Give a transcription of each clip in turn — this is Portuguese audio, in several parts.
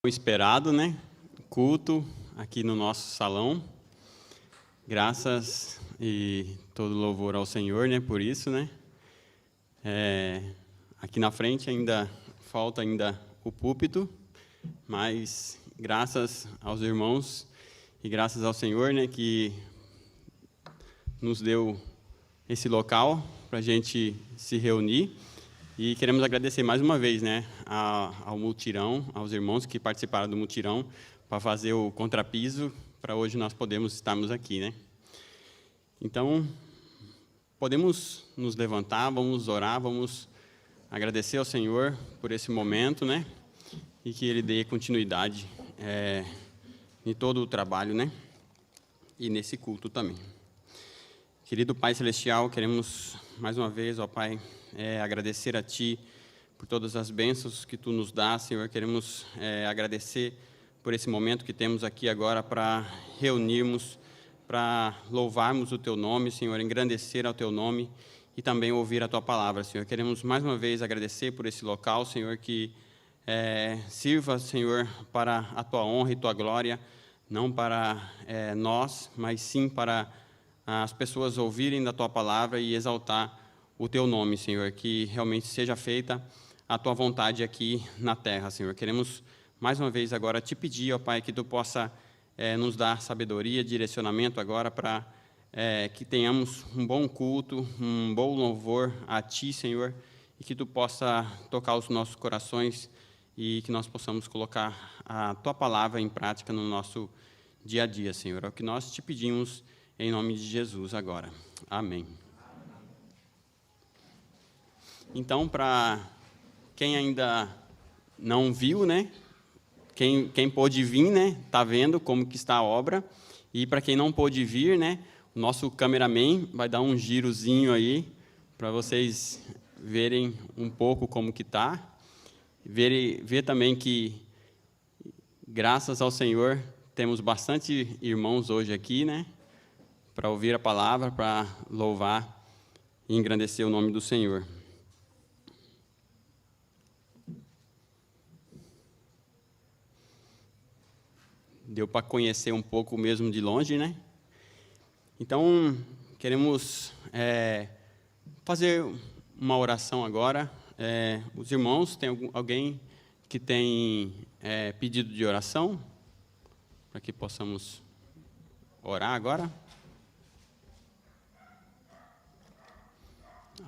Esperado, né? Culto aqui no nosso salão. Graças e todo louvor ao Senhor, né? Por isso, né? Aqui na frente falta o púlpito, mas graças aos irmãos e graças ao Senhor, né? Que nos deu esse local para a gente se reunir. E queremos agradecer mais uma vez, né, ao mutirão, aos irmãos que participaram do mutirão para fazer o contrapiso, para hoje nós estarmos aqui, né? Então, podemos nos levantar, vamos orar, vamos agradecer ao Senhor por esse momento, né? E que Ele dê continuidade em todo o trabalho, né? E nesse culto também. Querido Pai Celestial, queremos mais uma vez, ó Pai, agradecer a Ti por todas as bênçãos que Tu nos dá, Senhor. Queremos agradecer por esse momento que temos aqui agora para reunirmos, para louvarmos o Teu nome, Senhor, engrandecer ao Teu nome e também ouvir a Tua palavra, Senhor. Queremos mais uma vez agradecer por esse local, Senhor, que sirva, Senhor, para a Tua honra e Tua glória, não para nós, mas sim para as pessoas ouvirem da Tua palavra e exaltar o Teu nome, Senhor, que realmente seja feita a Tua vontade aqui na terra, Senhor. Queremos, mais uma vez, agora te pedir, ó Pai, que Tu possa nos dar sabedoria, direcionamento agora para que tenhamos um bom culto, um bom louvor a Ti, Senhor, e que Tu possa tocar os nossos corações e que nós possamos colocar a Tua palavra em prática no nosso dia a dia, Senhor. É o que nós te pedimos em nome de Jesus agora. Amém. Então, para quem ainda não viu, né? Quem pôde vir, né? Tá vendo como que está a obra. E para quem não pôde vir, né? O nosso cameraman vai dar um girozinho aí para vocês verem um pouco como que tá. Ver também que, graças ao Senhor, temos bastante irmãos hoje aqui, né? Para ouvir a palavra, para louvar e engrandecer o nome do Senhor. Deu para conhecer um pouco mesmo de longe, né? Então, queremos fazer uma oração agora. Os irmãos, tem alguém que tem pedido de oração? Para que possamos orar agora?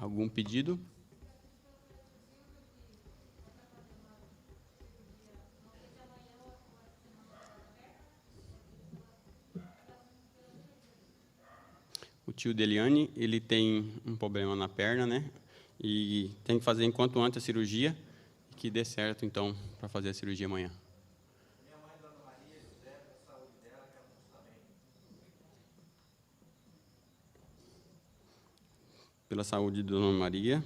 Algum pedido? O tio Deliane, ele tem um problema na perna, né? E tem que fazer enquanto antes a cirurgia, que dê certo, então, para fazer a cirurgia amanhã. Minha mãe, Dona Maria José, a saúde dela, queremos também. Pela saúde de Dona Maria.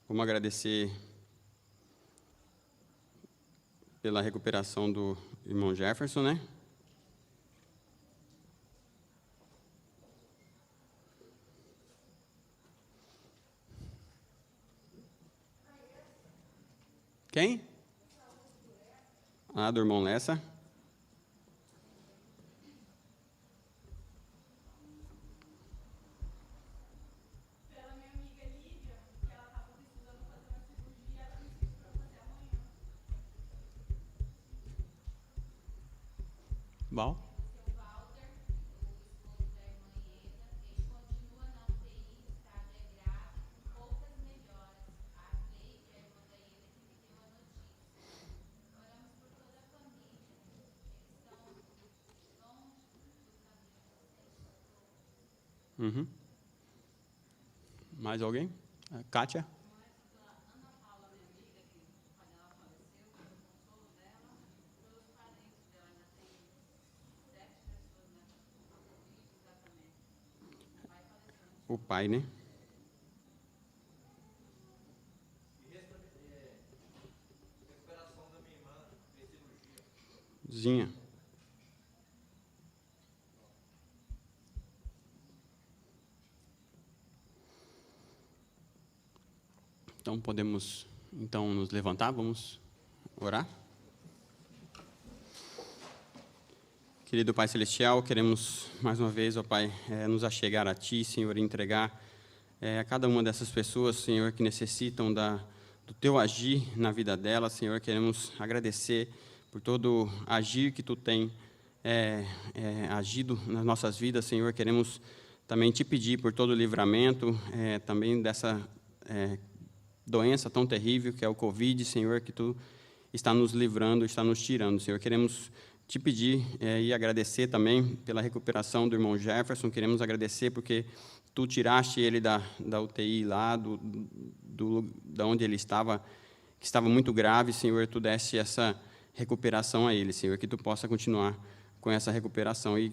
Vamos agradecer pela recuperação do irmão Jefferson, né? Quem? Do irmão Lessa. Pela minha amiga Lívia, que ela estava precisando fazer uma cirurgia, ela me disse para fazer amanhã. Val? Seu Walter, o esposo da irmã Ieda, ele continua na UTI, o estado é grave, com poucas melhoras. A Cleide, a irmã da Ieda, que me deu a notícia. Oramos por toda a família. Eles estão longe do caminho do Senhor. Mais alguém? Kátia? Ana Paula, minha amiga, que o pai dela faleceu, pelo consolo dela, pelos parentes dela, ainda tem 7 pessoas nessa Covid, exatamente. O pai faleceu. O pai, né? Recuperação da minha irmã, fez cirurgia. Zinha. Então, podemos então nos levantar, vamos orar. Querido Pai Celestial, queremos mais uma vez, ó Pai, nos achegar a Ti, Senhor, e entregar a cada uma dessas pessoas, Senhor, que necessitam do Teu agir na vida delas, Senhor. Queremos agradecer por todo agir que Tu tem agido nas nossas vidas, Senhor. Queremos também Te pedir por todo o livramento, também dessa doença tão terrível que é o Covid, Senhor, que Tu está nos livrando, está nos tirando, Senhor. Queremos Te pedir e agradecer também pela recuperação do irmão Jefferson. Queremos agradecer porque Tu tiraste ele da UTI lá, da onde ele estava, que estava muito grave, Senhor. Tu deste essa recuperação a ele, Senhor, que Tu possa continuar com essa recuperação e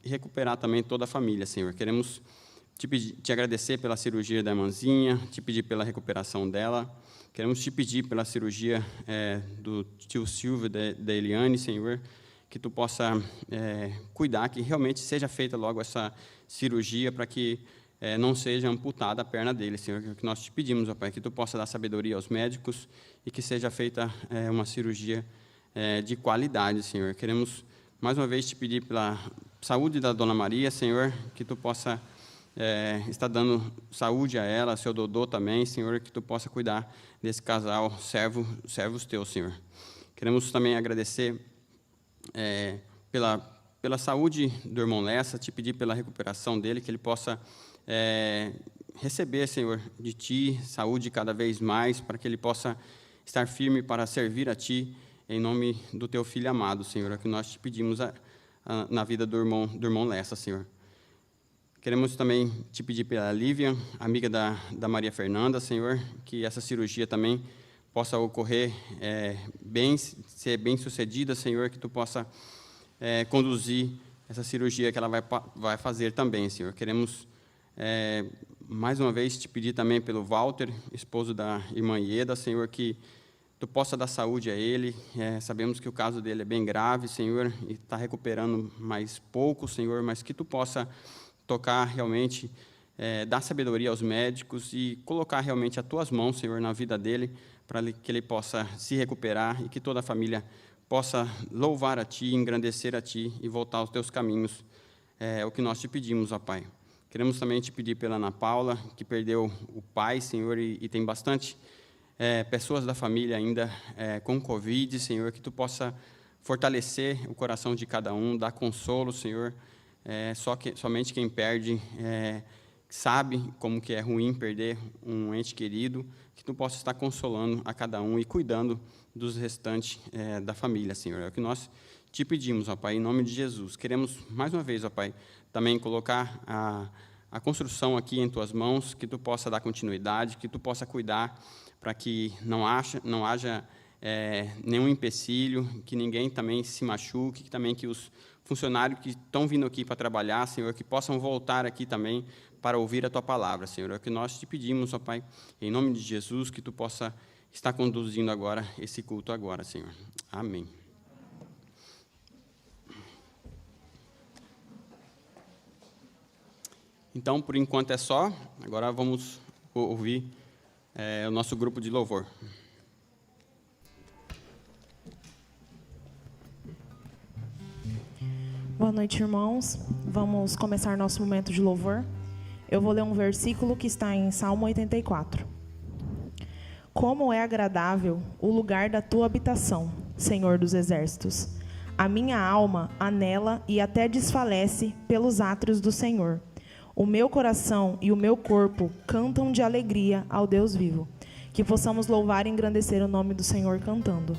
recuperar também toda a família, Senhor. Queremos te agradecer pela cirurgia da irmãzinha, Te pedir pela recuperação dela. Queremos Te pedir pela cirurgia do tio Silvio, da Eliane, Senhor, que Tu possa cuidar, que realmente seja feita logo essa cirurgia, para que não seja amputada a perna dele, Senhor. Que nós Te pedimos, ó Pai, que Tu possa dar sabedoria aos médicos e que seja feita uma cirurgia de qualidade, Senhor. Queremos, mais uma vez, Te pedir pela saúde da Dona Maria, Senhor, que Tu possa estar dando saúde a ela, seu Dodô também, Senhor, que Tu possa cuidar desse casal, servos Teus, Senhor. Queremos também agradecer pela saúde do irmão Lessa, Te pedir pela recuperação dele, que ele possa receber, Senhor, de Ti, saúde cada vez mais, para que ele possa estar firme para servir a Ti, em nome do Teu Filho amado, Senhor, é o que nós Te pedimos na vida do irmão Lessa, Senhor. Queremos também Te pedir pela Lívia, amiga da Maria Fernanda, Senhor, que essa cirurgia também possa ocorrer ser bem sucedida, Senhor, que Tu possa conduzir essa cirurgia que ela vai fazer também, Senhor. Queremos, mais uma vez, Te pedir também pelo Walter, esposo da irmã Ieda, Senhor, que Tu possa dar saúde a ele. Sabemos que o caso dele é bem grave, Senhor, e está recuperando mais pouco, Senhor, mas que Tu possa tocar realmente, dar sabedoria aos médicos e colocar realmente as Tuas mãos, Senhor, na vida dele, para que ele possa se recuperar e que toda a família possa louvar a Ti, engrandecer a Ti e voltar aos Teus caminhos. É o que nós Te pedimos, ó Pai. Queremos também Te pedir pela Ana Paula, que perdeu o pai, Senhor, e tem bastante pessoas da família ainda com Covid, Senhor, que Tu possa fortalecer o coração de cada um, dar consolo, Senhor. Somente quem perde sabe como que é ruim perder um ente querido, que Tu possa estar consolando a cada um e cuidando dos restantes da família, Senhor. É o que nós Te pedimos, ó Pai, em nome de Jesus. Queremos, mais uma vez, ó Pai, também colocar a construção aqui em Tuas mãos, que Tu possa dar continuidade, que Tu possa cuidar para que não haja nenhum empecilho, que ninguém também se machuque, que os funcionários que estão vindo aqui para trabalhar, Senhor, que possam voltar aqui também para ouvir a Tua palavra, Senhor. É o que nós Te pedimos, ó Pai, em nome de Jesus, que Tu possa estar conduzindo agora esse culto agora, Senhor. Amém. Então, por enquanto é só. Agora vamos ouvir o nosso grupo de louvor. Boa noite, irmãos. Vamos começar nosso momento de louvor. Eu vou ler um versículo que está em Salmo 84. Como é agradável o lugar da Tua habitação, Senhor dos exércitos. A minha alma anela e até desfalece pelos átrios do Senhor. O meu coração e o meu corpo cantam de alegria ao Deus vivo. Que possamos louvar e engrandecer o nome do Senhor cantando.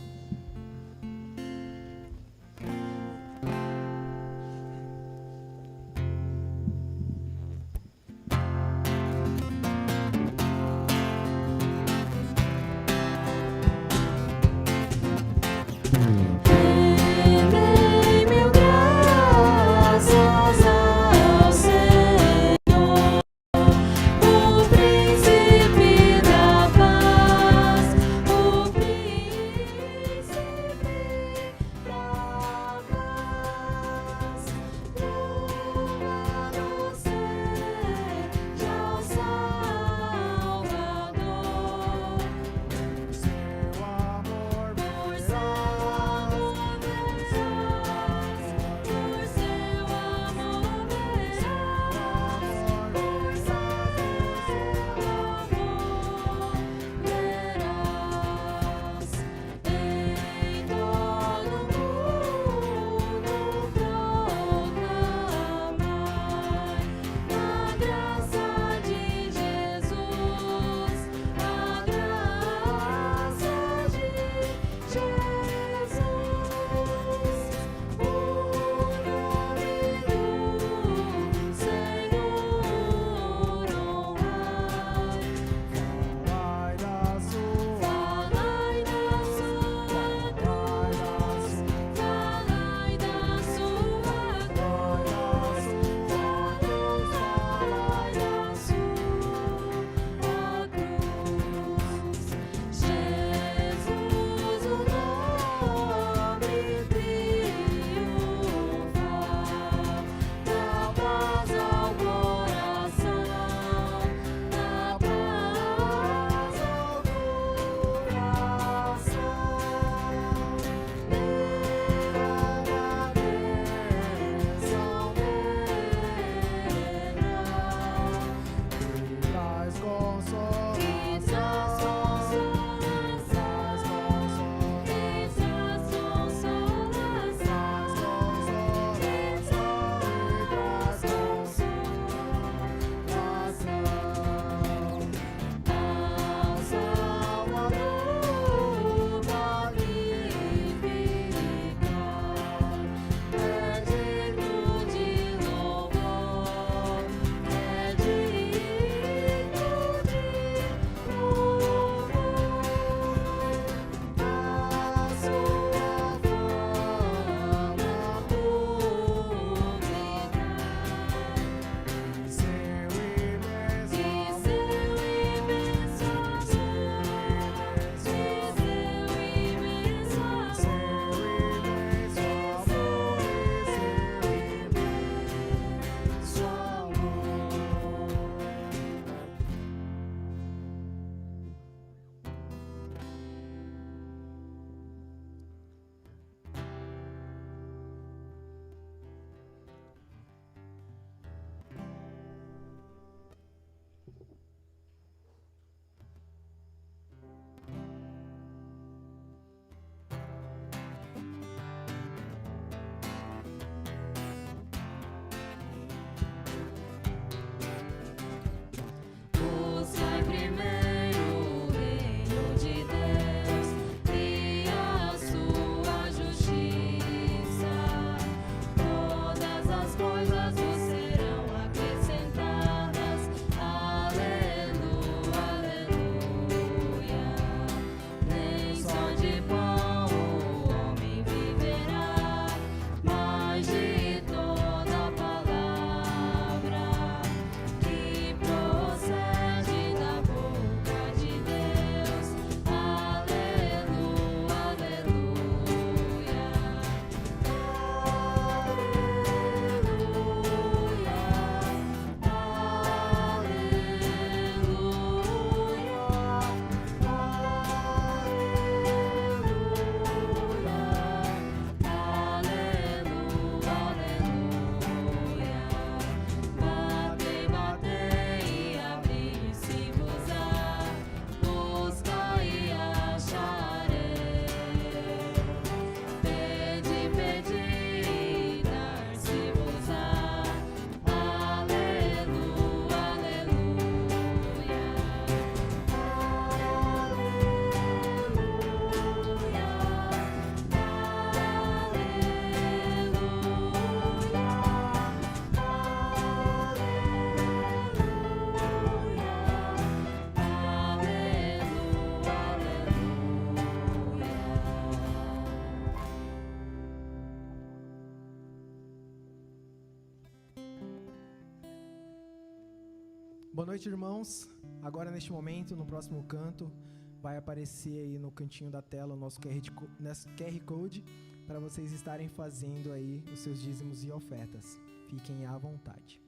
Boa noite, irmãos. Agora, neste momento, no próximo canto, vai aparecer aí no cantinho da tela o nosso QR Code para vocês estarem fazendo aí os seus dízimos e ofertas. Fiquem à vontade.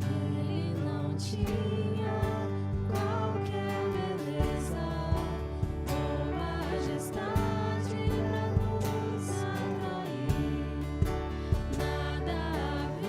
Ele não tinha qualquer beleza ou majestade pra nos atrair. Nada a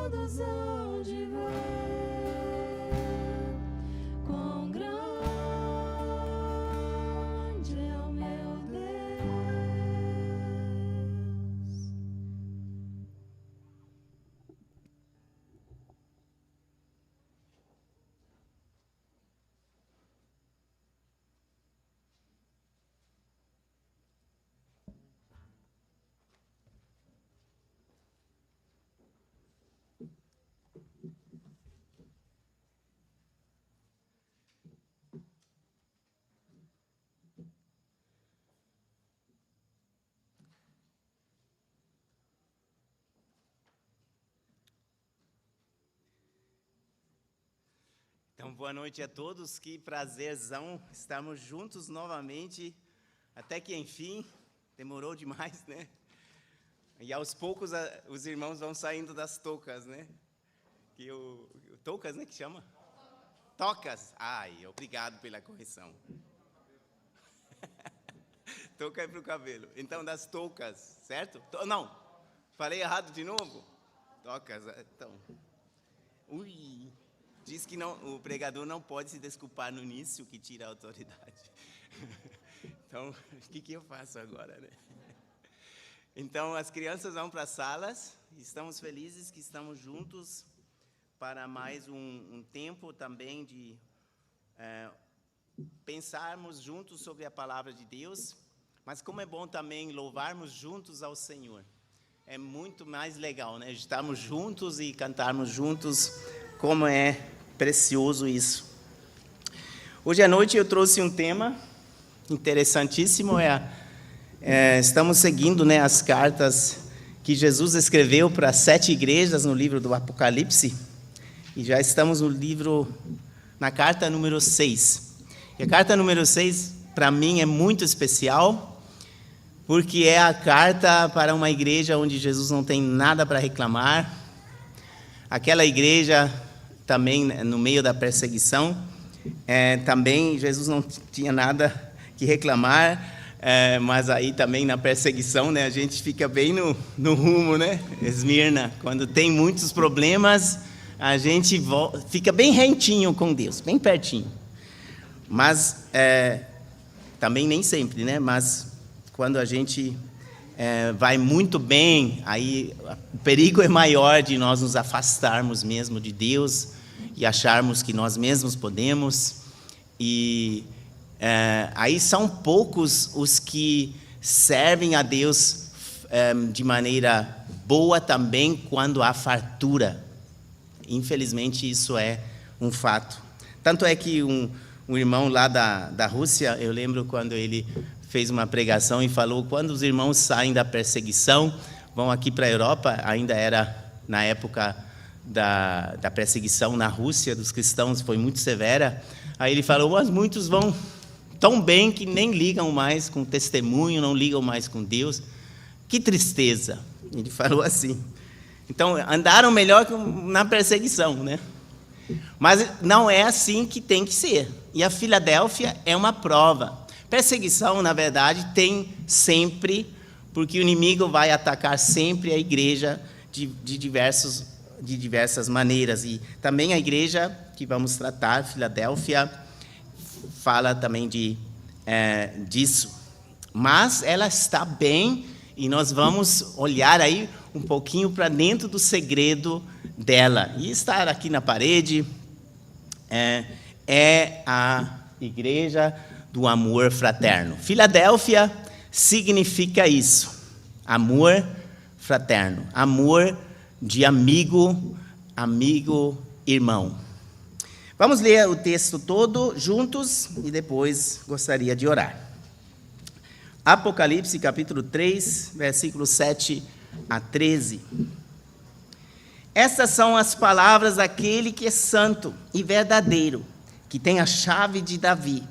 todos hão de ver quão grande é o meu Deus. Então, boa noite a todos, que prazerzão estarmos juntos novamente, até que enfim, demorou demais, né? E aos poucos os irmãos vão saindo das tocas, né? Tocas, né, que chama? Tocas. Ai, obrigado pela correção. Toca é para o cabelo. Então, das toucas, certo? Não, falei errado de novo? Tocas, então. Ui... Diz que não, o pregador não pode se desculpar no início, que tira a autoridade. Então, o que eu faço agora, né? Então, as crianças vão para as salas. Estamos felizes que estamos juntos para mais um tempo também de pensarmos juntos sobre a palavra de Deus. Mas como é bom também louvarmos juntos ao Senhor. É muito mais legal, né? Estarmos juntos e cantarmos juntos, como é precioso isso. Hoje à noite eu trouxe um tema interessantíssimo. Estamos seguindo, né, as cartas que Jesus escreveu para 7 igrejas no livro do Apocalipse. E já estamos na carta número 6. E a carta número 6, para mim, é muito especial, porque é a carta para uma igreja onde Jesus não tem nada para reclamar. Aquela igreja também no meio da perseguição, também Jesus não tinha nada que reclamar, mas aí também na perseguição, né, a gente fica bem no rumo, né? Esmirna, quando tem muitos problemas, a gente fica bem rentinho com Deus, bem pertinho. Mas também nem sempre, né? Mas quando a gente vai muito bem, aí o perigo é maior de nós nos afastarmos mesmo de Deus e acharmos que nós mesmos podemos. E aí são poucos os que servem a Deus de maneira boa também quando há fartura. Infelizmente, isso é um fato. Tanto é que um irmão lá da Rússia, eu lembro quando ele fez uma pregação e falou: quando os irmãos saem da perseguição, vão aqui para a Europa, ainda era na época da perseguição na Rússia dos cristãos, foi muito severa. Aí ele falou: mas muitos vão tão bem que nem ligam mais com testemunho, não ligam mais com Deus. Que tristeza. Ele falou assim. Então, andaram melhor que na perseguição, né? Mas não é assim que tem que ser. E a Filadélfia é uma prova. Perseguição, na verdade, tem sempre, porque o inimigo vai atacar sempre a igreja de diversas maneiras. E também a igreja que vamos tratar, Filadélfia, fala também disso. Mas ela está bem, e nós vamos olhar aí um pouquinho para dentro do segredo dela. E estar aqui na parede é a igreja do amor fraterno. Filadélfia significa isso, amor fraterno, amor de amigo, irmão. Vamos ler o texto todo juntos e depois gostaria de orar. Apocalipse, capítulo 3, versículos 7 a 13. Estas são as palavras daquele que é santo e verdadeiro, que tem a chave de Davi.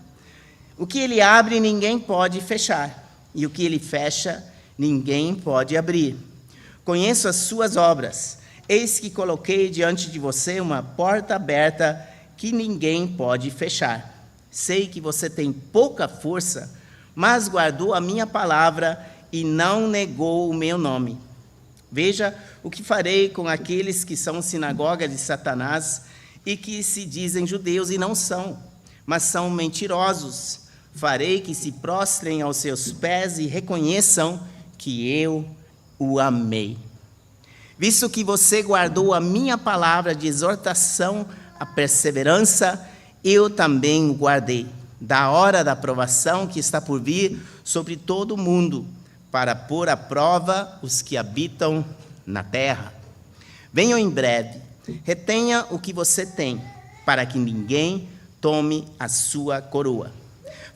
O que ele abre, ninguém pode fechar, e o que ele fecha, ninguém pode abrir. Conheço as suas obras. Eis que coloquei diante de você uma porta aberta que ninguém pode fechar. Sei que você tem pouca força, mas guardou a minha palavra e não negou o meu nome. Veja o que farei com aqueles que são sinagoga de Satanás e que se dizem judeus e não são, mas são mentirosos. Farei que se prostrem aos seus pés e reconheçam que eu o amei. Visto que você guardou a minha palavra de exortação à perseverança, eu também o guardei, da hora da provação que está por vir sobre todo o mundo, para pôr à prova os que habitam na terra. Venham em breve, retenha o que você tem, para que ninguém tome a sua coroa.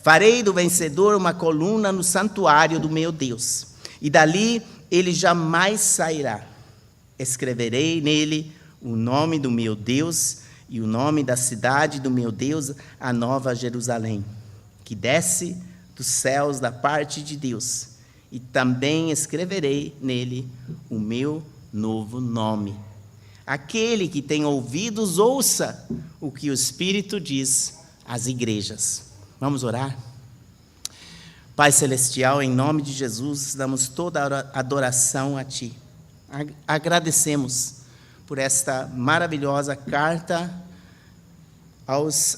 Farei do vencedor uma coluna no santuário do meu Deus, e dali ele jamais sairá. Escreverei nele o nome do meu Deus e o nome da cidade do meu Deus, a Nova Jerusalém, que desce dos céus da parte de Deus. E também escreverei nele o meu novo nome. Aquele que tem ouvidos, ouça o que o Espírito diz às igrejas. Vamos orar? Pai Celestial, em nome de Jesus, damos toda a adoração a Ti. Agradecemos por esta maravilhosa carta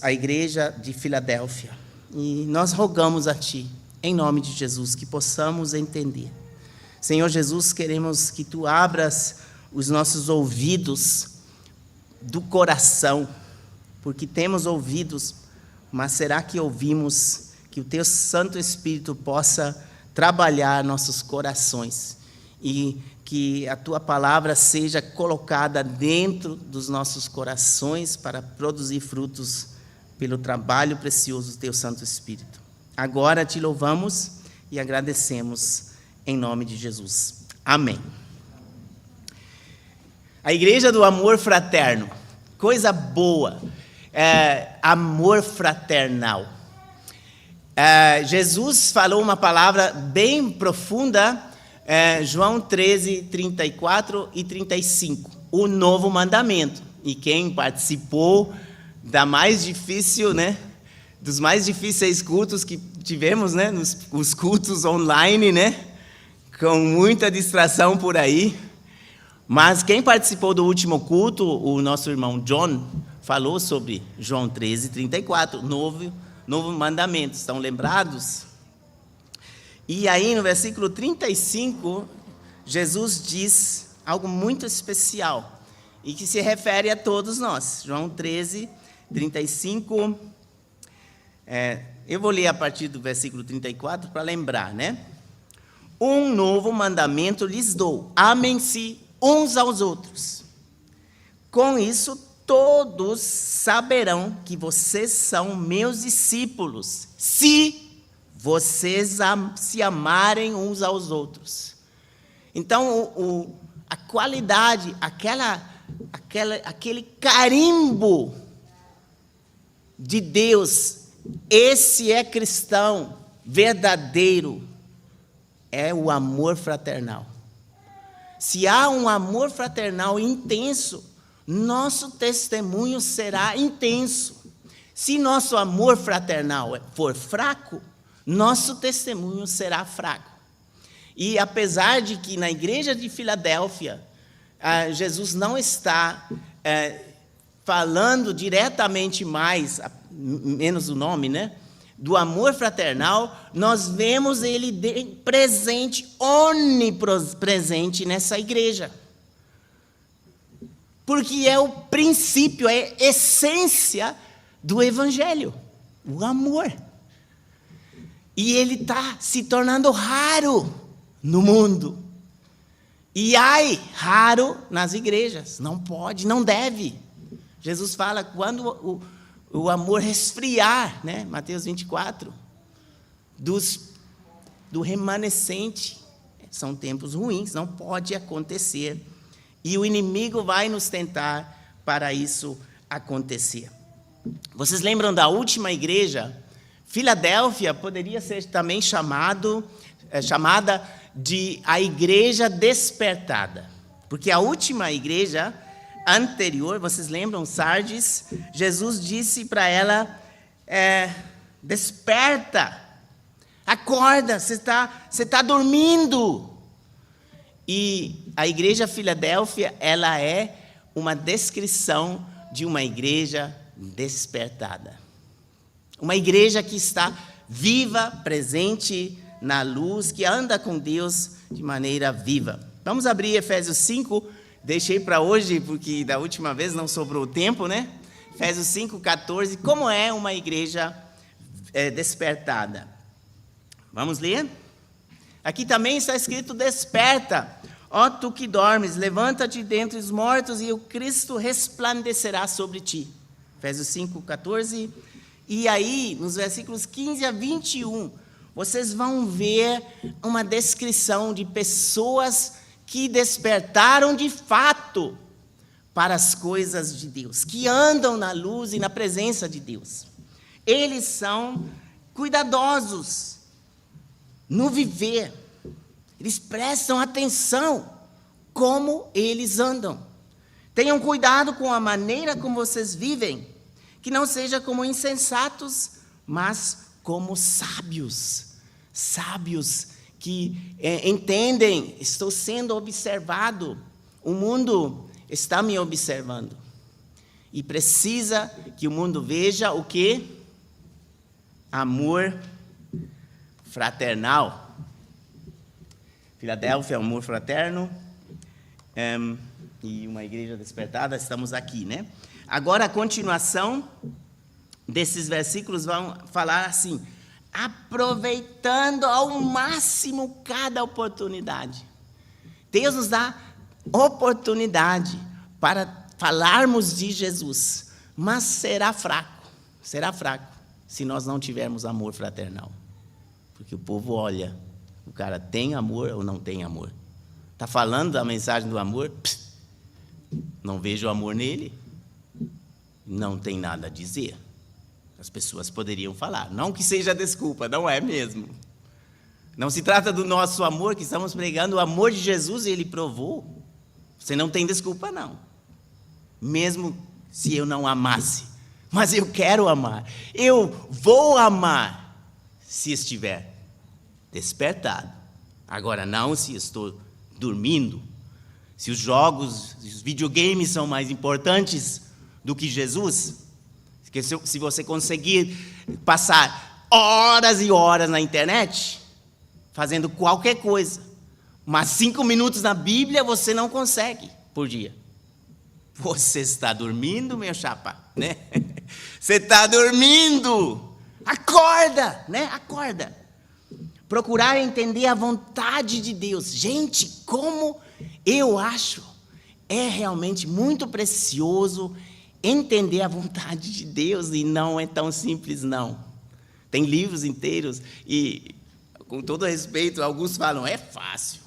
à igreja de Filadélfia. E nós rogamos a Ti, em nome de Jesus, que possamos entender. Senhor Jesus, queremos que Tu abras os nossos ouvidos do coração, porque temos ouvidos, mas será que ouvimos? Que o Teu Santo Espírito possa trabalhar nossos corações e que a Tua palavra seja colocada dentro dos nossos corações para produzir frutos pelo trabalho precioso do Teu Santo Espírito. Agora Te louvamos e agradecemos em nome de Jesus. Amém. A Igreja do Amor Fraterno, coisa boa, amor fraternal. Jesus falou uma palavra bem profunda, João 13, 34 e 35, o novo mandamento. E quem participou da mais difícil, né, dos mais difíceis cultos que tivemos, né, os cultos online, né, com muita distração por aí. Mas quem participou do último culto, o nosso irmão John, falou sobre João 13, 34, novo mandamento. Estão lembrados? E aí no versículo 35, Jesus diz algo muito especial e que se refere a todos nós. João 13, 35. Eu vou ler a partir do versículo 34 para lembrar, né? Um novo mandamento lhes dou: amem-se uns aos outros. Com isso, todos saberão que vocês são meus discípulos, se vocês se amarem uns aos outros. Então, a qualidade, aquele carimbo de Deus, esse é cristão verdadeiro, é o amor fraternal. Se há um amor fraternal intenso, nosso testemunho será intenso. Se nosso amor fraternal for fraco, nosso testemunho será fraco. E apesar de que na igreja de Filadélfia, Jesus não está falando diretamente menos o nome, né, do amor fraternal, nós vemos ele presente, onipresente nessa igreja. Porque é o princípio, é a essência do evangelho, o amor. E ele está se tornando raro no mundo. E raro nas igrejas. Não pode, não deve. Jesus fala, quando o amor resfriar, né? Mateus 24, do remanescente, são tempos ruins, não pode acontecer. E o inimigo vai nos tentar para isso acontecer. Vocês lembram da última igreja? Filadélfia poderia ser também chamada de a igreja despertada. Porque a última igreja anterior, vocês lembram, Sardes, Jesus disse para ela, desperta, acorda, você está dormindo. E a igreja Filadélfia, ela é uma descrição de uma igreja despertada. Uma igreja que está viva, presente na luz, que anda com Deus de maneira viva. Vamos abrir Efésios 5, deixei para hoje, porque da última vez não sobrou tempo, né? Efésios 5, 14, como é uma igreja despertada? Vamos ler? Aqui também está escrito: desperta, ó tu que dormes, levanta-te dentre os mortos e o Cristo resplandecerá sobre ti. Efésios 5, 14. E aí, nos versículos 15 a 21, vocês vão ver uma descrição de pessoas que despertaram de fato para as coisas de Deus, que andam na luz e na presença de Deus. Eles são cuidadosos no viver, eles prestam atenção como eles andam. Tenham cuidado com a maneira como vocês vivem, que não seja como insensatos, mas como sábios. Sábios que entendem, estou sendo observado, o mundo está me observando. E precisa que o mundo veja o quê? Amor fraternal. Filadélfia, amor fraterno. E uma igreja despertada, estamos aqui, né? Agora, a continuação desses versículos vão falar assim: aproveitando ao máximo cada oportunidade. Deus nos dá oportunidade para falarmos de Jesus, mas será fraco se nós não tivermos amor fraternal. Porque o povo olha, o cara tem amor ou não tem amor? Está falando da mensagem do amor? Não vejo amor nele. Não tem nada a dizer. As pessoas poderiam falar. Não que seja desculpa, não é mesmo. Não se trata do nosso amor, que estamos pregando o amor de Jesus, e ele provou. Você não tem desculpa, não. Mesmo se eu não amasse. Mas eu quero amar. Eu vou amar se estiver despertado. Agora, não se estou dormindo. Se os jogos, os videogames são mais importantes do que Jesus, porque se você conseguir passar horas e horas na internet, fazendo qualquer coisa, mas 5 minutos na Bíblia você não consegue por dia. Você está dormindo, meu chapa, né? Você está dormindo. Acorda, né? Acorda. Procurar entender a vontade de Deus. Gente, como eu acho, é realmente muito precioso entender a vontade de Deus, e não é tão simples, não. Tem livros inteiros, e, com todo respeito, alguns falam, é fácil.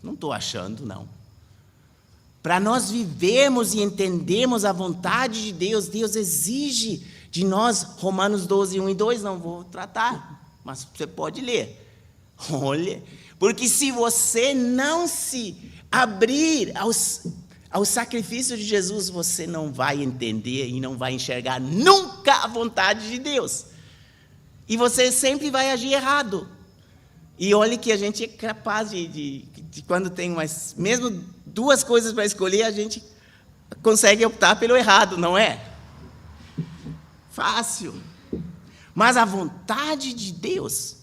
Não estou achando, não. Para nós vivermos e entendermos a vontade de Deus, Deus exige de nós, Romanos 12, 1 e 2, não vou tratar, mas você pode ler. Olha, porque se você não se abrir ao sacrifício de Jesus, você não vai entender e não vai enxergar nunca a vontade de Deus. E você sempre vai agir errado. E olha que a gente é capaz de quando tem mesmo 2 coisas para escolher, a gente consegue optar pelo errado, não é? Fácil. Mas a vontade de Deus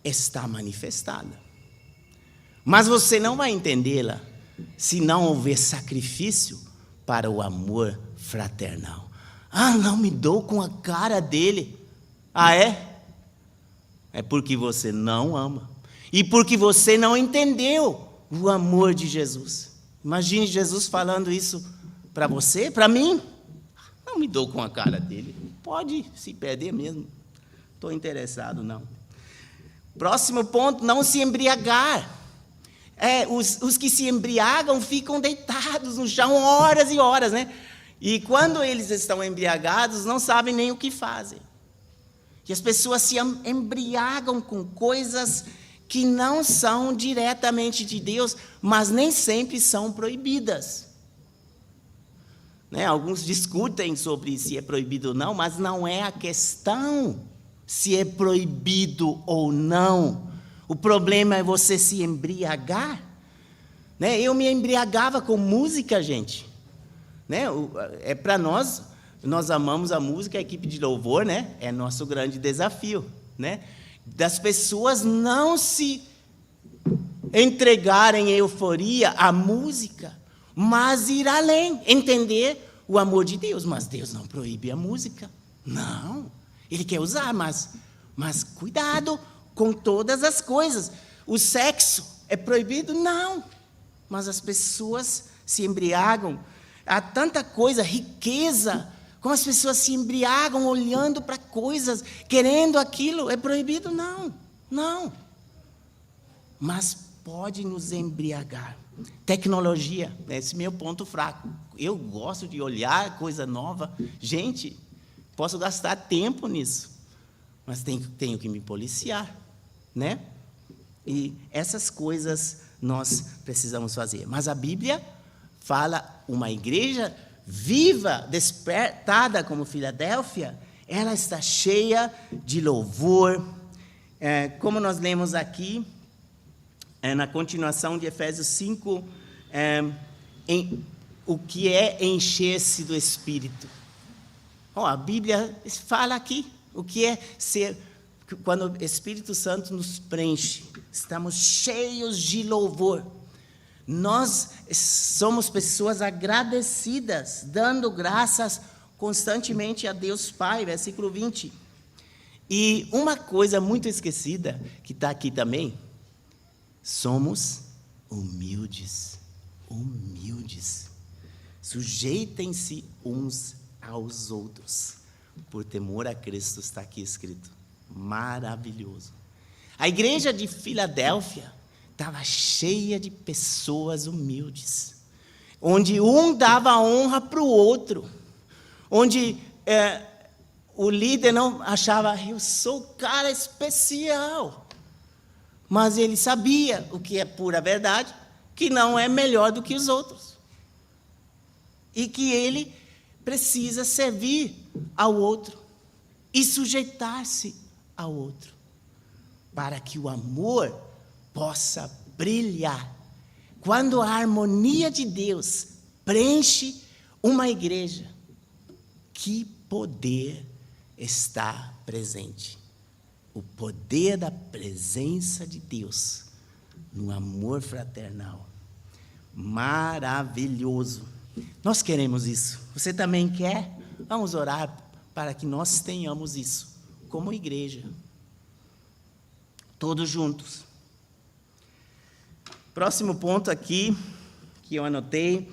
está manifestada. Mas você não vai entendê-la se não houver sacrifício para o amor fraternal. Não me dou com a cara dele. É? É porque você não ama. E porque você não entendeu o amor de Jesus. Imagine Jesus falando isso para você, para mim. Não me dou com a cara dele. Pode se perder mesmo. Estou interessado, não. Próximo ponto, não se embriagar. Os que se embriagam ficam deitados no chão horas e horas, né? E quando eles estão embriagados, não sabem nem o que fazem. E as pessoas se embriagam com coisas que não são diretamente de Deus, mas nem sempre são proibidas. Né? Alguns discutem sobre se é proibido ou não, mas não é a questão se é proibido ou não. O problema é você se embriagar. Né? Eu me embriagava com música, gente. Né? É para nós amamos a música, a equipe de louvor, né? É nosso grande desafio. Né? Das pessoas não se entregarem em euforia à música, mas ir além, entender o amor de Deus. Mas Deus não proíbe a música. Não. Ele quer usar, mas cuidado com todas as coisas. O sexo é proibido? Não. Mas as pessoas se embriagam. Há tanta coisa, riqueza, como as pessoas se embriagam olhando para coisas, querendo aquilo. É proibido? Não. Não. Mas pode nos embriagar. Tecnologia, esse é meu ponto fraco. Eu gosto de olhar coisa nova. Gente, posso gastar tempo nisso, mas tenho que me policiar, né? E essas coisas nós precisamos fazer. Mas a Bíblia fala, uma igreja viva, despertada como Filadélfia, ela está cheia de louvor. Como nós lemos aqui, na continuação de Efésios 5, o que é encher-se do Espírito. A Bíblia fala aqui o que é ser, quando o Espírito Santo nos preenche, estamos cheios de louvor. Nós somos pessoas agradecidas, dando graças constantemente a Deus Pai, versículo 20. E uma coisa muito esquecida, que está aqui também, somos humildes. Humildes. Sujeitem-se uns aos outros. Por temor a Cristo, está aqui escrito. Maravilhoso. A igreja de Filadélfia estava cheia de pessoas humildes, onde um dava honra para o outro, onde o líder não achava, eu sou o cara especial, mas ele sabia o que é pura verdade, que não é melhor do que os outros, e que ele precisa servir ao outro e sujeitar-se ao outro, para que o amor possa brilhar. Quando a harmonia de Deus preenche uma igreja, que poder está presente? O poder da presença de Deus no amor fraternal. Maravilhoso. Nós queremos isso. Você também quer? Vamos orar para que nós tenhamos isso como igreja. Todos juntos. Próximo ponto aqui, que eu anotei.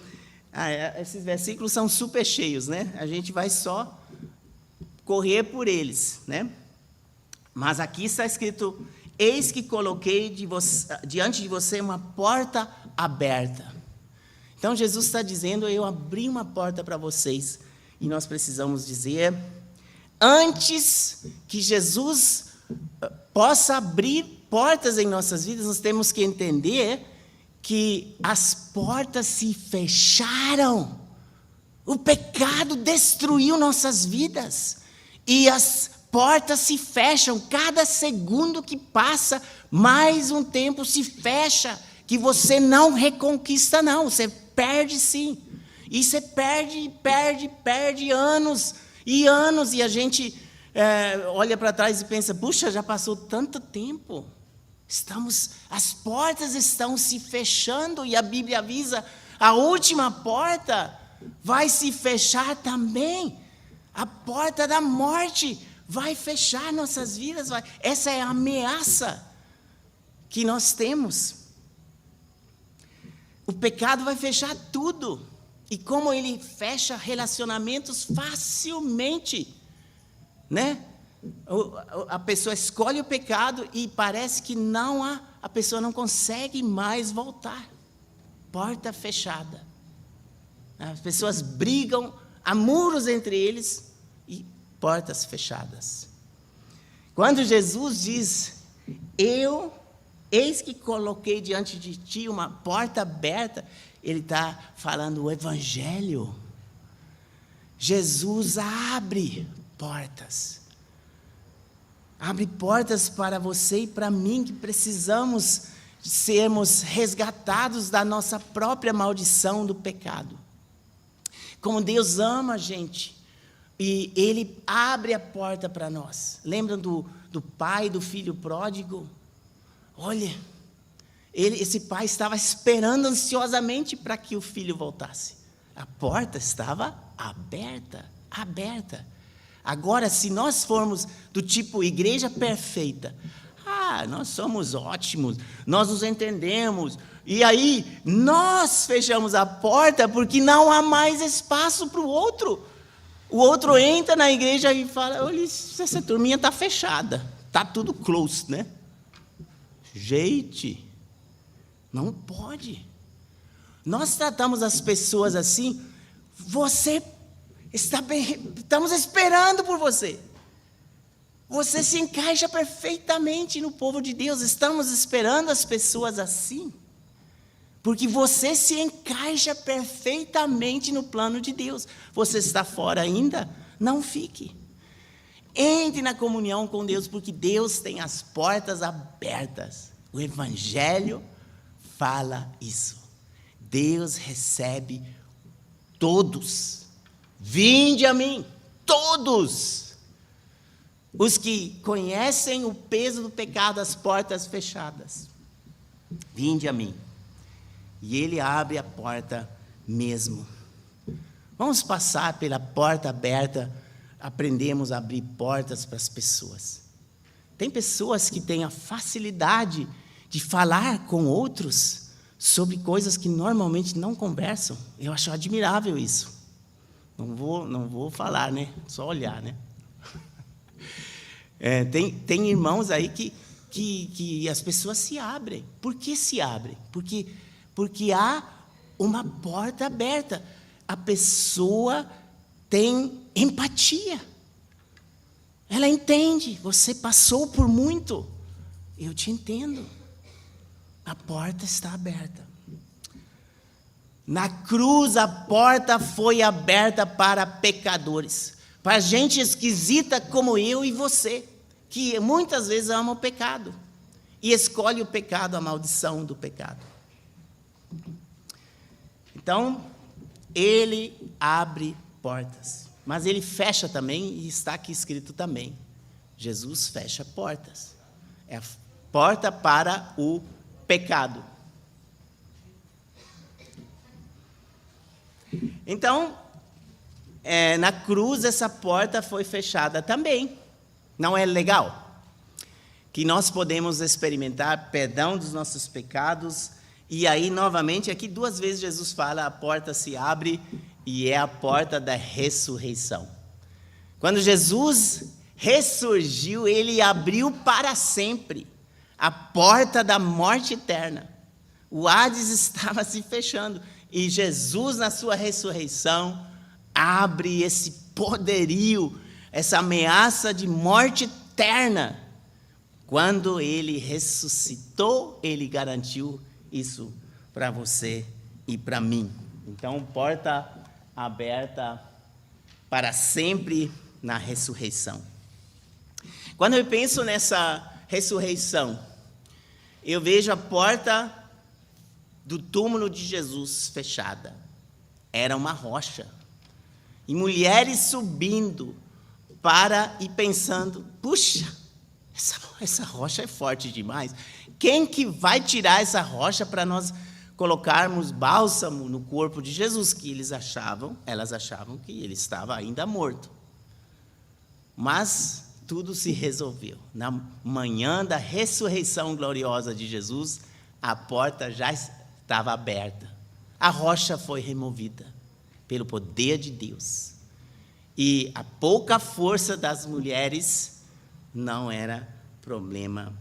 Esses versículos são super cheios, né? A gente vai só correr por eles, né? Mas aqui está escrito, eis que coloquei diante de você uma porta aberta. Então, Jesus está dizendo, eu abri uma porta para vocês. E nós precisamos dizer, antes que Jesus possa abrir portas em nossas vidas, nós temos que entender que as portas se fecharam. O pecado destruiu nossas vidas. E as portas se fecham. Cada segundo que passa, mais um tempo se fecha. Que você não reconquista, não. Você perde, sim. E você perde anos e anos. E a gente olha para trás e pensa, puxa, já passou tanto tempo. As portas estão se fechando. E a Bíblia avisa, a última porta vai se fechar também. A porta da morte vai fechar nossas vidas. Essa é a ameaça que nós temos. O pecado vai fechar tudo. E como ele fecha relacionamentos facilmente, né? A pessoa escolhe o pecado e parece que a pessoa não consegue mais voltar. Porta fechada. As pessoas brigam, há muros entre eles e portas fechadas. Quando Jesus diz, eis que coloquei diante de ti uma porta aberta, ele está falando o Evangelho. Jesus abre portas. Abre portas para você e para mim, que precisamos sermos resgatados da nossa própria maldição do pecado. Como Deus ama a gente, e Ele abre a porta para nós. Lembram do pai do filho pródigo? Olha, esse pai estava esperando ansiosamente para que o filho voltasse. A porta estava aberta. Agora, se nós formos do tipo igreja perfeita, nós somos ótimos, nós nos entendemos, e aí nós fechamos a porta porque não há mais espaço para o outro. O outro entra na igreja e fala: olha, essa turminha está fechada, está tudo close, né? Gente, não pode. Nós tratamos as pessoas assim: você está bem, estamos esperando por você. Você se encaixa perfeitamente no povo de Deus. Estamos esperando as pessoas assim, porque você se encaixa perfeitamente no plano de Deus. Você está fora ainda? Não fique. Entre na comunhão com Deus, porque Deus tem as portas abertas. O Evangelho fala isso. Deus recebe todos. Vinde a mim, todos os que conhecem o peso do pecado, as portas fechadas. Vinde a mim. E Ele abre a porta mesmo. Vamos passar pela porta aberta, aprendemos a abrir portas para as pessoas. Tem pessoas que têm a facilidade de falar com outros sobre coisas que normalmente não conversam. Eu acho admirável isso. Não vou falar, né? Só olhar, né? Tem irmãos aí que as pessoas se abrem. Por que se abrem? Porque há uma porta aberta. A pessoa tem empatia. Ela entende. Você passou por muito. Eu te entendo. A porta está aberta. Na cruz, a porta foi aberta para pecadores. Para gente esquisita como eu e você, que muitas vezes ama o pecado e escolhe o pecado, a maldição do pecado. Então, Ele abre portas, mas Ele fecha também, e está aqui escrito também: Jesus fecha portas. É a porta para o pecado. Então, na cruz essa porta foi fechada também. Não é legal? Que nós podemos experimentar perdão dos nossos pecados. E aí, novamente, aqui 2 vezes Jesus fala: a porta se abre, e é a porta da ressurreição. Quando Jesus ressurgiu, Ele abriu para sempre a porta da morte eterna. O Hades estava se fechando. E Jesus, na sua ressurreição, abre esse poderio, essa ameaça de morte eterna. Quando Ele ressuscitou, Ele garantiu isso para você e para mim. Então, porta aberta para sempre na ressurreição. Quando eu penso nessa ressurreição, eu vejo a porta do túmulo de Jesus fechada. Era uma rocha. E mulheres subindo e pensando: puxa, essa rocha é forte demais. Quem que vai tirar essa rocha para nós colocarmos bálsamo no corpo de Jesus? Que elas achavam que ele estava ainda morto. Mas tudo se resolveu. Na manhã da ressurreição gloriosa de Jesus, a porta já estava aberta. A rocha foi removida pelo poder de Deus. E a pouca força das mulheres não era problema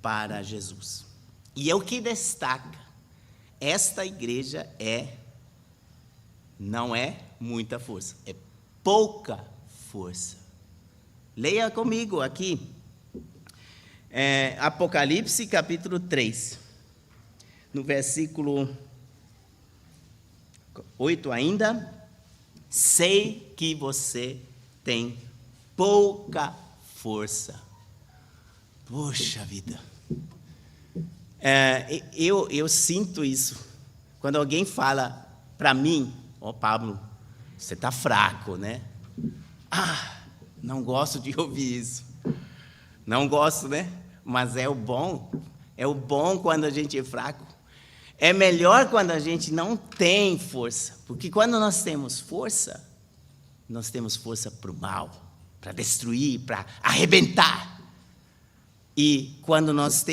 para Jesus. E é o que destaca: esta igreja não é muita força, é pouca força. Leia comigo aqui, Apocalipse capítulo 3, no versículo 8 ainda: sei que você tem pouca força. Poxa vida. Eu sinto isso. Quando alguém fala para mim, Pablo, você está fraco, né? Não gosto de ouvir isso. Não gosto, né? Mas é o bom. É o bom quando a gente é fraco. É melhor quando a gente não tem força. Porque quando nós temos força para o mal, para destruir, para arrebentar. E quando nós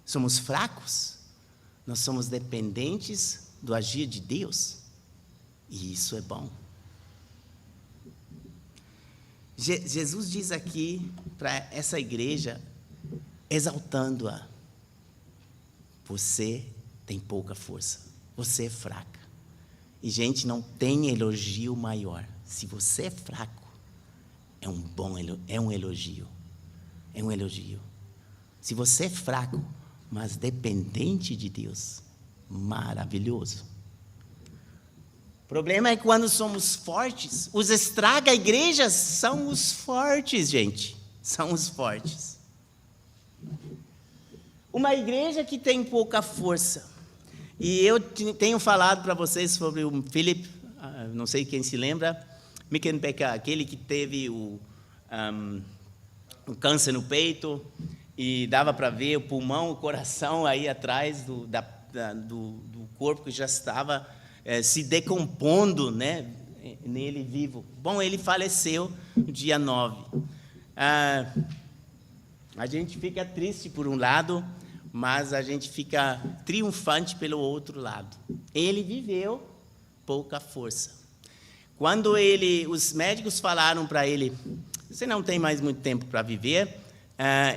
somos fracos, nós somos dependentes do agir de Deus. E isso é bom. Jesus diz aqui para essa igreja, exaltando-a: você tem pouca força, você é fraca. E, gente, não tem elogio maior. Se você é fraco, é um elogio. É um elogio. Se você é fraco, mas dependente de Deus, maravilhoso. O problema é que quando somos fortes, os estraga a igreja são os fortes, gente. São os fortes. Uma igreja que tem pouca força. E eu tenho falado para vocês sobre o Philip, não sei quem se lembra, Mickenbecker, aquele que teve o câncer no peito e dava para ver o pulmão, o coração aí atrás do corpo que já estava se decompondo, né, nele vivo. Bom, ele faleceu no dia 9. A gente fica triste por um lado, mas a gente fica triunfante pelo outro lado. Ele viveu pouca força. Quando os médicos falaram para ele: você não tem mais muito tempo para viver,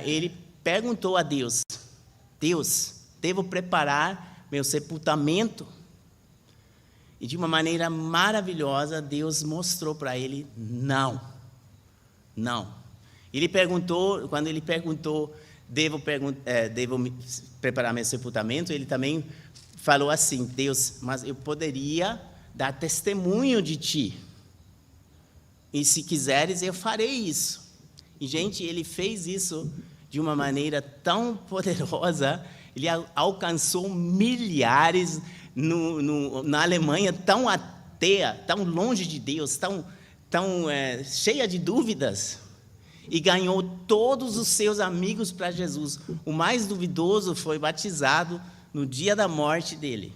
ele perguntou a Deus: Deus, devo preparar meu sepultamento? E de uma maneira maravilhosa, Deus mostrou para ele: não. Quando ele perguntou, devo preparar meu sepultamento, ele também falou assim: Deus, mas eu poderia dar testemunho de ti. E se quiseres, eu farei isso. E, gente, ele fez isso de uma maneira tão poderosa, ele alcançou milhares na Alemanha, tão ateia, tão longe de Deus, tão cheia de dúvidas, e ganhou todos os seus amigos para Jesus. O mais duvidoso foi batizado no dia da morte dele,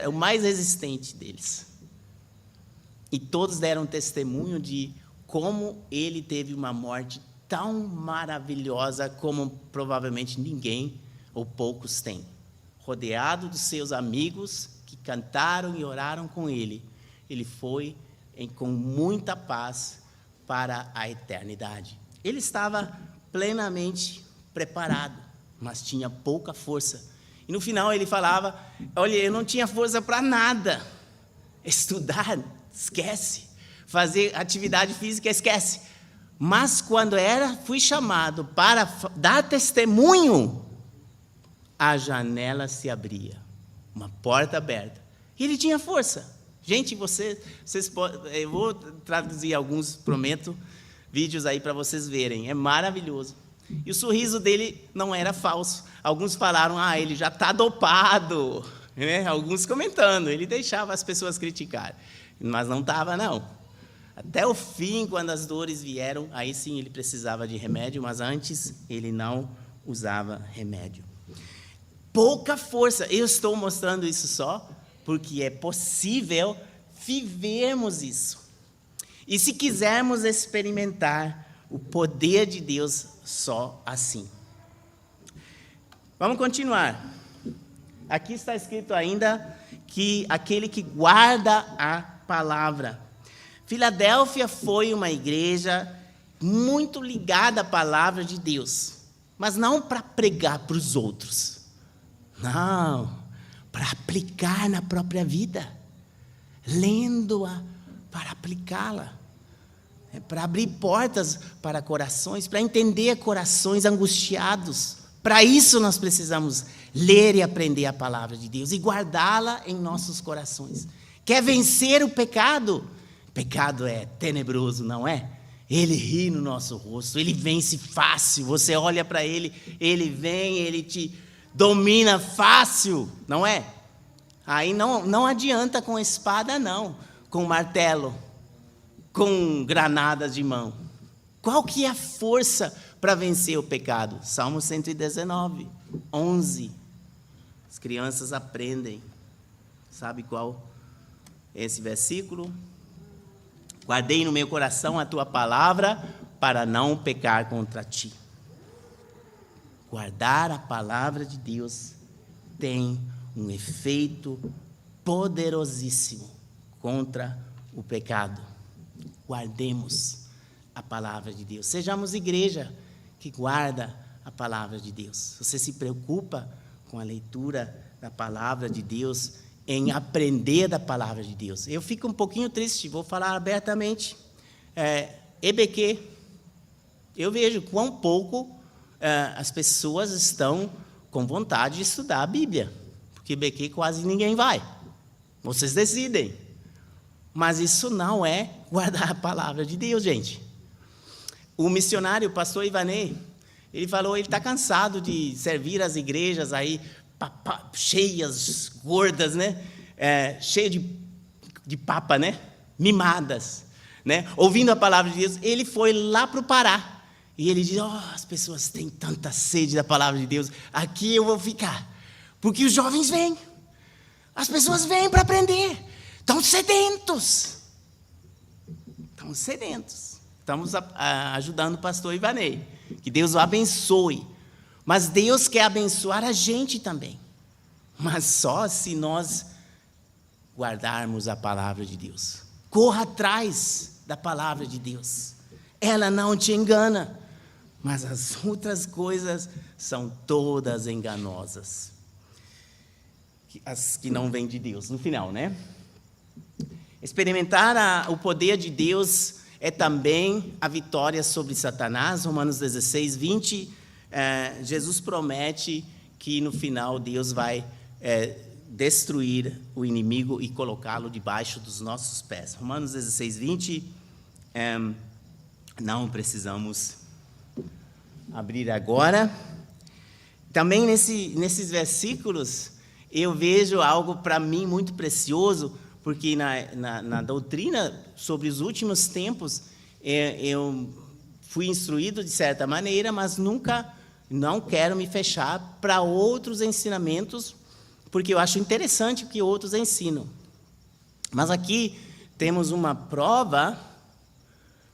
o mais resistente deles. E todos deram testemunho de como ele teve uma morte tão maravilhosa como provavelmente ninguém ou poucos têm. Rodeado dos seus amigos que cantaram e oraram com ele, ele foi com muita paz para a eternidade. Ele estava plenamente preparado, mas tinha pouca força. E no final ele falava: olha, eu não tinha força para nada. Estudar, esquece. Fazer atividade física, esquece. Mas quando fui chamado para dar testemunho, a janela se abria, uma porta aberta. E ele tinha força. Gente, vocês podem, eu vou traduzir alguns, prometo, vídeos aí para vocês verem. É maravilhoso. E o sorriso dele não era falso. Alguns falaram: ele já está dopado. Né? Alguns comentando, ele deixava as pessoas criticar. Mas não estava, não. Até o fim, quando as dores vieram, aí sim ele precisava de remédio, mas antes ele não usava remédio. Pouca força. Eu estou mostrando isso só porque é possível vivermos isso. E se quisermos experimentar o poder de Deus só assim. Vamos continuar. Aqui está escrito ainda que aquele que guarda a palavra. Filadélfia foi uma igreja muito ligada à palavra de Deus, mas não para pregar para os outros. Não, para aplicar na própria vida, lendo-a para aplicá-la, para abrir portas para corações, para entender corações angustiados. Para isso nós precisamos ler e aprender a palavra de Deus e guardá-la em nossos corações. Quer vencer o pecado? Pecado é tenebroso, não é? Ele ri no nosso rosto, ele vence fácil. Você olha para ele, ele vem, ele te domina fácil, não é? Aí não adianta com espada, não, com martelo, com granadas de mão. Qual que é a força para vencer o pecado? Salmo 119, 11. As crianças aprendem. Sabe qual é esse versículo? Guardei no meu coração a tua palavra para não pecar contra ti. Guardar a palavra de Deus tem um efeito poderosíssimo contra o pecado. Guardemos a palavra de Deus. Sejamos igreja que guarda a palavra de Deus. Você se preocupa com a leitura da palavra de Deus, em aprender da palavra de Deus. Eu fico um pouquinho triste, vou falar abertamente. EBQ, eu vejo quão pouco as pessoas estão com vontade de estudar a Bíblia, porque EBQ quase ninguém vai. Vocês decidem. Mas isso não é guardar a palavra de Deus, gente. O missionário, o pastor Ivanei, ele falou, ele está cansado de servir as igrejas aí, cheias, gordas, né? Cheio de papa, né? Mimadas, né? Ouvindo a palavra de Deus. Ele foi lá para o Pará e ele diz, as pessoas têm tanta sede da palavra de Deus, aqui eu vou ficar, porque os jovens vêm, as pessoas vêm para aprender, estão sedentos. Estamos ajudando o pastor Ivanei, que Deus o abençoe. Mas Deus quer abençoar a gente também. Mas só se nós guardarmos a palavra de Deus. Corra atrás da palavra de Deus. Ela não te engana. Mas as outras coisas são todas enganosas. As que não vêm de Deus, no final, né? Experimentar o poder de Deus é também a vitória sobre Satanás. Romanos 16, 20. Jesus promete que no final Deus vai destruir o inimigo e colocá-lo debaixo dos nossos pés. Romanos 16, 20. Não precisamos abrir agora. Também nesses versículos eu vejo algo para mim muito precioso, porque na doutrina sobre os últimos tempos eu fui instruído de certa maneira, mas não quero me fechar para outros ensinamentos, porque eu acho interessante o que outros ensinam. Mas aqui temos uma prova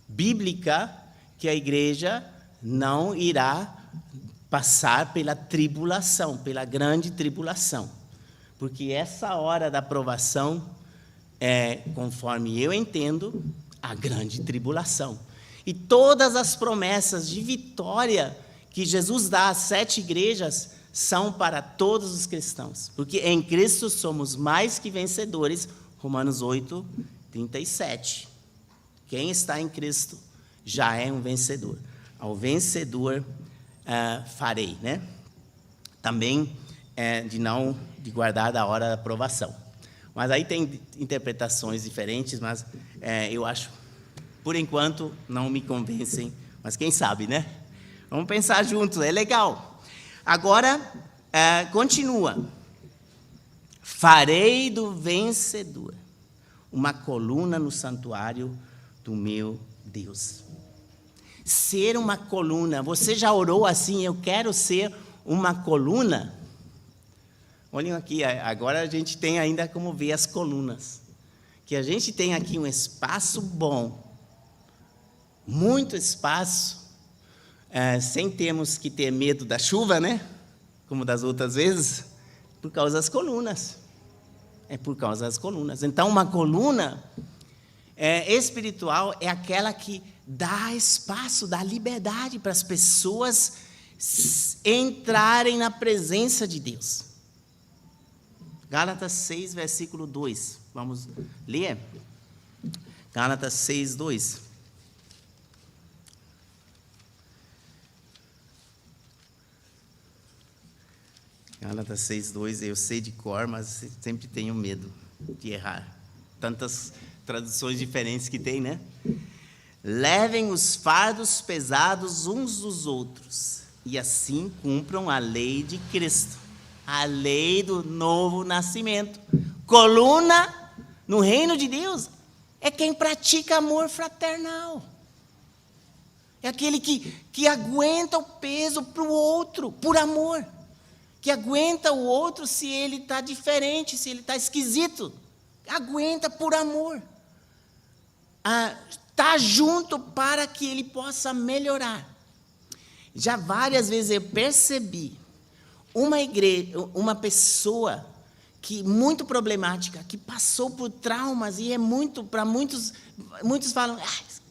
bíblica que a igreja não irá passar pela tribulação, pela grande tribulação. Porque essa hora da provação é, conforme eu entendo, a grande tribulação. E todas as promessas de vitória que Jesus dá às 7 igrejas são para todos os cristãos. Porque em Cristo somos mais que vencedores. Romanos 8, 37. Quem está em Cristo já é um vencedor. Ao vencedor farei, né? Também de guardar da hora da provação. Mas aí tem interpretações diferentes, mas eu acho, por enquanto, não me convencem. Mas quem sabe, né? Vamos pensar juntos, é legal. Agora, continua. Farei do vencedor uma coluna no santuário do meu Deus. Ser uma coluna. Você já orou assim, eu quero ser uma coluna? Olhem aqui, agora a gente tem ainda como ver as colunas. Que a gente tem aqui um espaço bom, muito espaço, sem termos que ter medo da chuva, né? Como das outras vezes, por causa das colunas. É por causa das colunas. Então, uma coluna espiritual é aquela que dá espaço, dá liberdade para as pessoas entrarem na presença de Deus. Gálatas 6, versículo 2. Vamos ler? Gálatas 6, 2. Gálatas 6, 2. Eu sei de cor, mas sempre tenho medo de errar. Tantas traduções diferentes que tem, né? levem os fardos pesados uns dos outros, e assim cumpram a lei de Cristo, a lei do novo nascimento. Coluna no reino de Deus é quem pratica amor fraternal. É aquele que aguenta o peso para o outro, por amor. Que aguenta o outro se ele está diferente, se ele está esquisito. Aguenta por amor. Está junto para que ele possa melhorar. Já várias vezes eu percebi uma pessoa que muito problemática, que passou por traumas, e é muito, para muitos falam,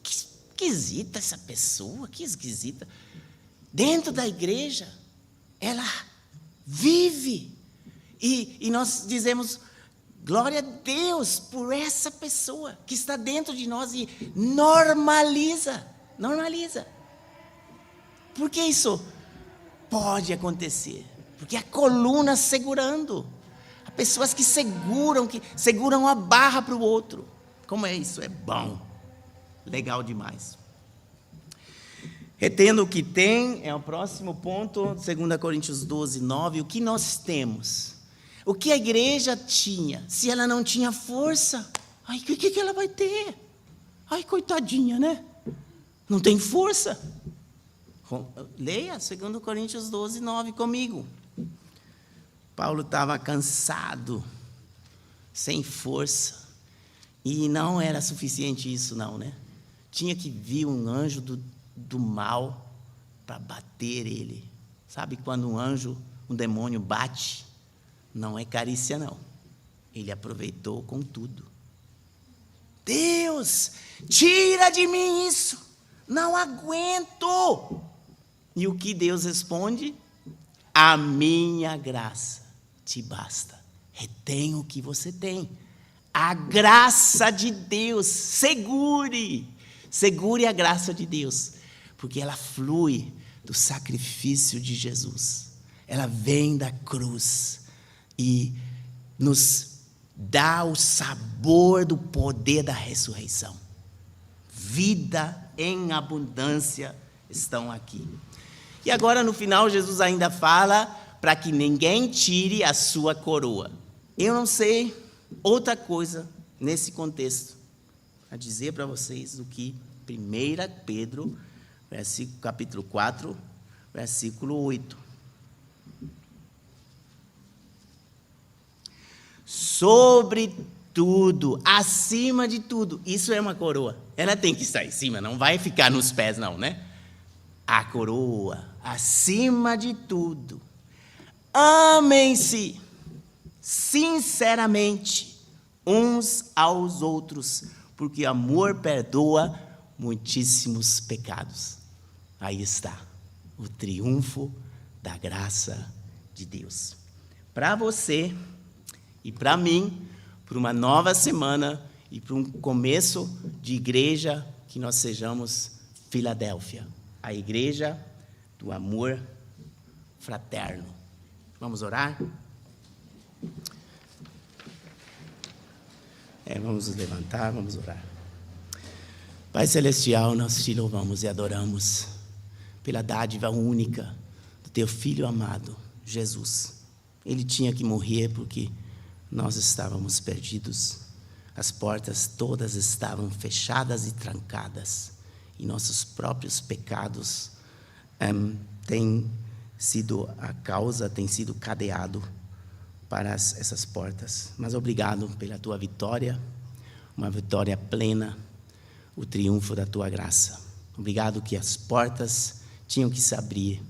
que esquisita essa pessoa, que esquisita. Dentro da igreja, ela vive, e nós dizemos, glória a Deus por essa pessoa que está dentro de nós e normaliza. Por que isso pode acontecer? Porque a coluna segurando. Há pessoas que seguram a barra para o outro. Como é isso? É bom. Legal demais. Retendo o que tem, é o próximo ponto, 2 Coríntios 12, 9. O que nós temos? O que a igreja tinha? Se ela não tinha força, o que ela vai ter? Coitadinha, né? Não tem força. Leia 2 Coríntios 12, 9 comigo. Paulo estava cansado, sem força, e não era suficiente isso não, né? Tinha que vir um anjo do mal para bater ele. Sabe quando um demônio bate? Não é carícia não. Ele aproveitou com tudo. Deus, tira de mim isso. Não aguento. E o que Deus responde? A minha graça te basta. Retém o que você tem. A graça de Deus, segure a graça de Deus, porque ela flui do sacrifício de Jesus. Ela vem da cruz e nos dá o sabor do poder da ressurreição. Vida em abundância estão aqui. E agora no final Jesus ainda fala para que ninguém tire a sua coroa. Eu não sei outra coisa nesse contexto a dizer para vocês do que 1 Pedro, capítulo 4, versículo 8. Sobre tudo, acima de tudo, isso é uma coroa. Ela tem que estar em cima, não vai ficar nos pés não, né? A coroa, acima de tudo. Amem-se sinceramente uns aos outros, porque o amor perdoa muitíssimos pecados. Aí está o triunfo da graça de Deus. Para você e para mim, para uma nova semana e para um começo de igreja, que nós sejamos Filadélfia, a igreja do amor fraterno. Vamos orar? Vamos nos levantar, vamos orar. Pai Celestial, nós te louvamos e adoramos pela dádiva única do teu Filho amado, Jesus. Ele tinha que morrer porque nós estávamos perdidos. As portas todas estavam fechadas e trancadas. E nossos próprios pecados têm sido a causa, têm sido cadeado para essas portas. Mas obrigado pela tua vitória, uma vitória plena, o triunfo da tua graça. Obrigado que as portas tinham que se abrir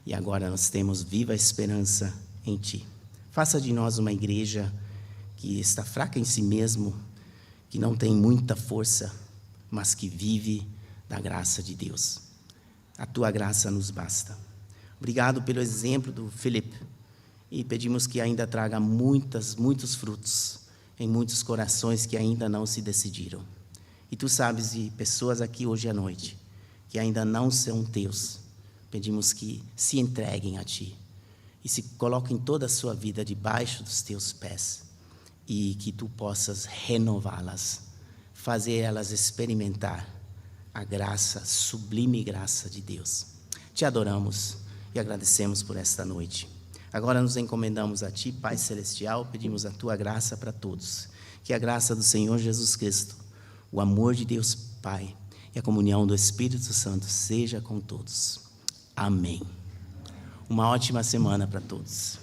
e agora nós temos viva esperança em ti. Faça de nós uma igreja que está fraca em si mesmo, que não tem muita força, mas que vive da graça de Deus. A tua graça nos basta. Obrigado pelo exemplo do Felipe. E pedimos que ainda traga muitos frutos em muitos corações que ainda não se decidiram. E tu sabes de pessoas aqui hoje à noite que ainda não são teus. Pedimos que se entreguem a ti e se coloquem toda a sua vida debaixo dos teus pés e que tu possas renová-las, fazer elas experimentar a graça, sublime graça de Deus. Te adoramos e agradecemos por esta noite. Agora nos encomendamos a Ti, Pai Celestial, pedimos a Tua graça para todos. Que a graça do Senhor Jesus Cristo, o amor de Deus Pai e a comunhão do Espírito Santo seja com todos. Amém. Uma ótima semana para todos.